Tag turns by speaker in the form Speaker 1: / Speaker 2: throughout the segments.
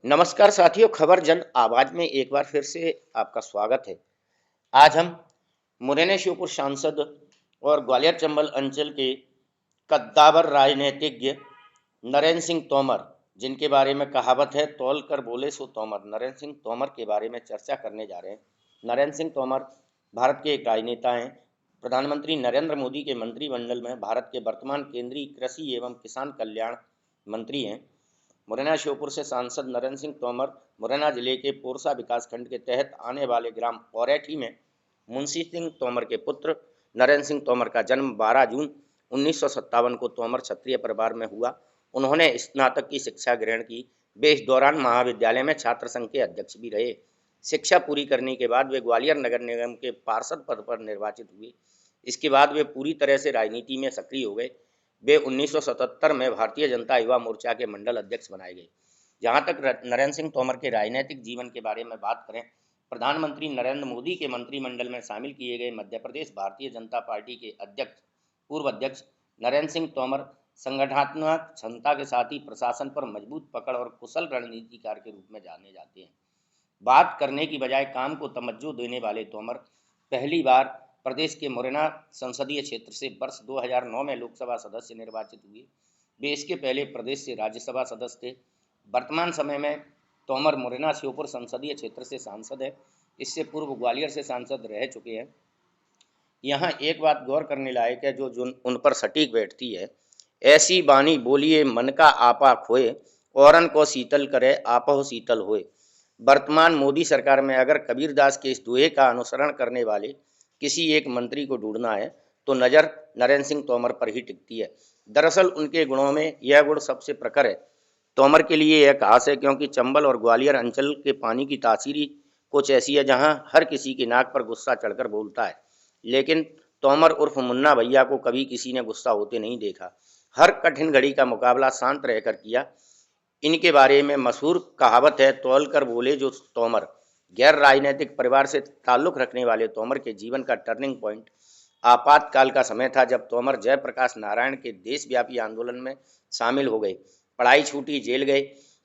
Speaker 1: नमस्कार साथियों, खबर जन आवाज में एक बार फिर से आपका स्वागत है। आज हम मुरैना श्योपुर सांसद और ग्वालियर चंबल अंचल के कद्दावर राजनीतिज्ञ नरेंद्र सिंह तोमर, जिनके बारे में कहावत है तौल कर बोले सो तोमर, नरेंद्र सिंह तोमर के बारे में चर्चा करने जा रहे हैं। नरेंद्र सिंह तोमर भारत के एक राजनेता हैं। प्रधानमंत्री नरेंद्र मोदी के मंत्रिमंडल में भारत के वर्तमान केंद्रीय कृषि एवं किसान कल्याण मंत्री हैं। मुरैना श्योपुर से सांसद नरेंद्र सिंह तोमर मुरैना जिले के पोरसा विकासखंड के तहत आने वाले ग्राम औरैठी में मुंशी सिंह तोमर के पुत्र नरेंद्र सिंह तोमर का जन्म 12 जून 1957 को तोमर क्षत्रिय परिवार में हुआ। उन्होंने स्नातक की शिक्षा ग्रहण की। वे इस दौरान महाविद्यालय में छात्र संघ के अध्यक्ष भी रहे। शिक्षा पूरी करने के बाद वे ग्वालियर नगर निगम के पार्षद पद पर निर्वाचित हुए। इसके बाद वे पूरी तरह से राजनीति में सक्रिय हो गए। वे 1977 में भारतीय जनता युवा मोर्चा के मंडल अध्यक्ष बनाए गए। जहां तक नरेंद्र सिंह तोमर के राजनीतिक जीवन के बारे में बात करें, प्रधानमंत्री नरेंद्र मोदी के मंत्रिमंडल में शामिल किए गए मध्य प्रदेश भारतीय जनता पार्टी के पूर्व अध्यक्ष नरेंद्र सिंह तोमर संगठनात्मक क्षमता के साथ ही प्रशासन पर मजबूत पकड़ और कुशल रणनीतिकार के रूप में जाने जाते हैं। बात करने की बजाय काम को तवज्जो देने वाले तोमर पहली बार प्रदेश के मुरैना संसदीय क्षेत्र से वर्ष 2009 में लोकसभा सदस्य निर्वाचित हुए। वे इसके पहले प्रदेश से राज्यसभा सदस्य थे। वर्तमान समय में तोमर मुरैना श्योपुर संसदीय क्षेत्र से सांसद है। इससे पूर्व ग्वालियर से सांसद रह चुके हैं। यहाँ एक बात गौर करने लायक है जो उन पर सटीक बैठती है। ऐसी बानी बोलिए मन का आपा खोए, औरन को शीतल करे आपहो शीतल होए। वर्तमान मोदी सरकार में अगर कबीरदास के इस दोहे का अनुसरण करने वाले किसी एक मंत्री को ढूंढना है तो नज़र नरेंद्र सिंह तोमर पर ही टिकती है। दरअसल उनके गुणों में यह गुण सबसे प्रखर है। तोमर के लिए यह खास है क्योंकि चंबल और ग्वालियर अंचल के पानी की तासीरी कुछ ऐसी है जहां हर किसी की नाक पर गुस्सा चढ़कर बोलता है, लेकिन तोमर उर्फ मुन्ना भैया को कभी किसी ने गुस्सा होते नहीं देखा। हर कठिन घड़ी का मुकाबला शांत रहकर किया। इनके बारे में मशहूर कहावत है तौल कर बोले जो तोमर। गैर राजनीतिक परिवार से ताल्लुक रखने वाले तोमर के जीवन का टर्निंग पॉइंट आपातकाल का समय था, जब तोमर जयप्रकाश नारायण के देशव्यापी आंदोलन में शामिल हो गए। पढ़ाई छूटी, जेल गए,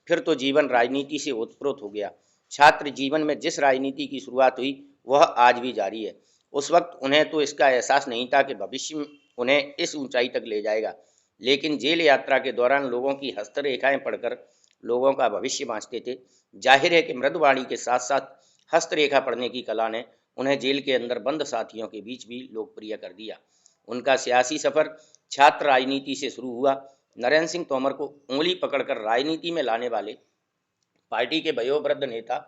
Speaker 1: फिर तो जीवन राजनीति से ओतप्रोत हो गया। छात्र जीवन में जिस राजनीति की शुरुआत हुई वह आज भी जारी है। उस वक्त उन्हें तो इसका एहसास नहीं था कि भविष्य उन्हें इस ऊंचाई तक ले जाएगा, लेकिन जेल यात्रा के दौरान लोगों की हस्तरेखाएं पढ़कर लोगों का भविष्य बांचते थे। जाहिर है कि मृदुवाणी के साथ साथ हस्तरेखा पढ़ने की कला ने उन्हें जेल के अंदर बंद साथियों के बीच भी लोकप्रिय कर दिया। उनका सियासी सफर छात्र राजनीति से शुरू हुआ। नरेंद्र सिंह तोमर को उंगली पकड़कर राजनीति में लाने वाले पार्टी के वयोवृद्ध नेता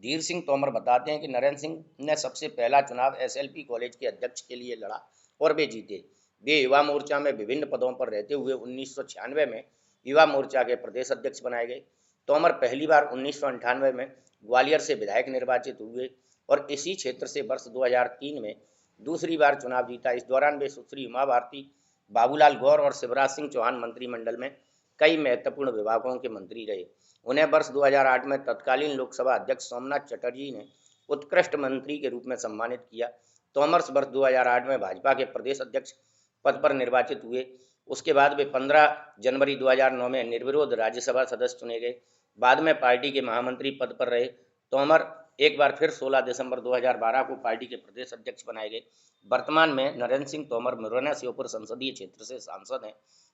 Speaker 1: धीर सिंह तोमर बताते हैं कि नरेंद्र सिंह ने सबसे पहला चुनाव एसएलपी कॉलेज के अध्यक्ष के लिए लड़ा और वे जीते। वे युवा मोर्चा में विभिन्न पदों पर रहते हुए 1996 में युवा मोर्चा के प्रदेश अध्यक्ष बनाए गए। तोमर पहली बार 1998 में ग्वालियर से विधायक निर्वाचित हुए और इसी क्षेत्र से वर्ष 2003 में दूसरी बार चुनाव जीता। इस दौरान वे सुश्री उमा भारती, बाबूलाल गौर और शिवराज सिंह चौहान मंत्रिमंडल में कई महत्वपूर्ण विभागों के मंत्री रहे। उन्हें वर्ष 2008 में तत्कालीन लोकसभा अध्यक्ष सोमनाथ चटर्जी ने उत्कृष्ट मंत्री के रूप में सम्मानित किया। तोमर वर्ष 2008 में भाजपा के प्रदेश अध्यक्ष पद पर निर्वाचित हुए। उसके बाद वे 15 जनवरी 2009 में निर्विरोध राज्यसभा सदस्य चुने गए। बाद में पार्टी के महामंत्री पद पर रहे। तोमर एक बार फिर 16 दिसंबर 2012 को पार्टी के प्रदेश अध्यक्ष बनाए गए। वर्तमान में नरेंद्र सिंह तोमर मुरैना श्योपुर संसदीय क्षेत्र से सांसद हैं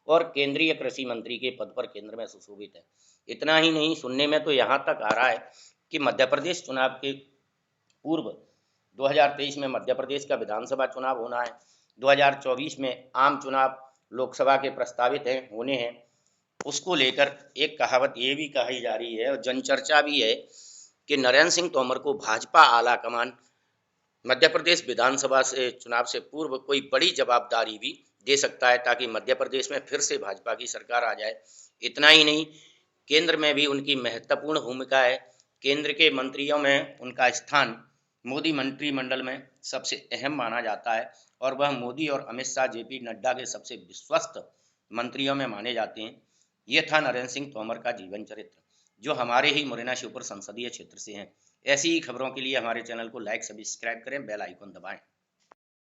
Speaker 1: और केंद्रीय कृषि मंत्री के पद पर केंद्र में सुशोभित है। इतना ही नहीं, सुनने में तो यहाँ तक आ रहा है कि मध्य प्रदेश चुनाव के पूर्व 2023 में मध्य प्रदेश का विधानसभा चुनाव होना है। 2024 में आम चुनाव लोकसभा के प्रस्तावित होने हैं। उसको लेकर एक कहावत ये भी कही जा रही है और जनचर्चा भी है कि नरेंद्र सिंह तोमर को भाजपा आला कमान मध्य प्रदेश विधानसभा से चुनाव से पूर्व कोई बड़ी जवाबदारी भी दे सकता है, ताकि मध्य प्रदेश में फिर से भाजपा की सरकार आ जाए। इतना ही नहीं, केंद्र में भी उनकी महत्वपूर्ण भूमिका है। केंद्र के मंत्रियों में उनका स्थान मोदी मंत्रिमंडल में सबसे अहम माना जाता है और वह मोदी और अमित शाह, जेपी नड्डा के सबसे विश्वस्त मंत्रियों में माने जाते हैं। ये था नरेंद्र सिंह तोमर का जीवन चरित्र, जो हमारे ही मुरैना श्योपुर संसदीय क्षेत्र से हैं। ऐसी ही खबरों के लिए हमारे चैनल को लाइक, सब्सक्राइब करें, बेल आइकन दबाएं।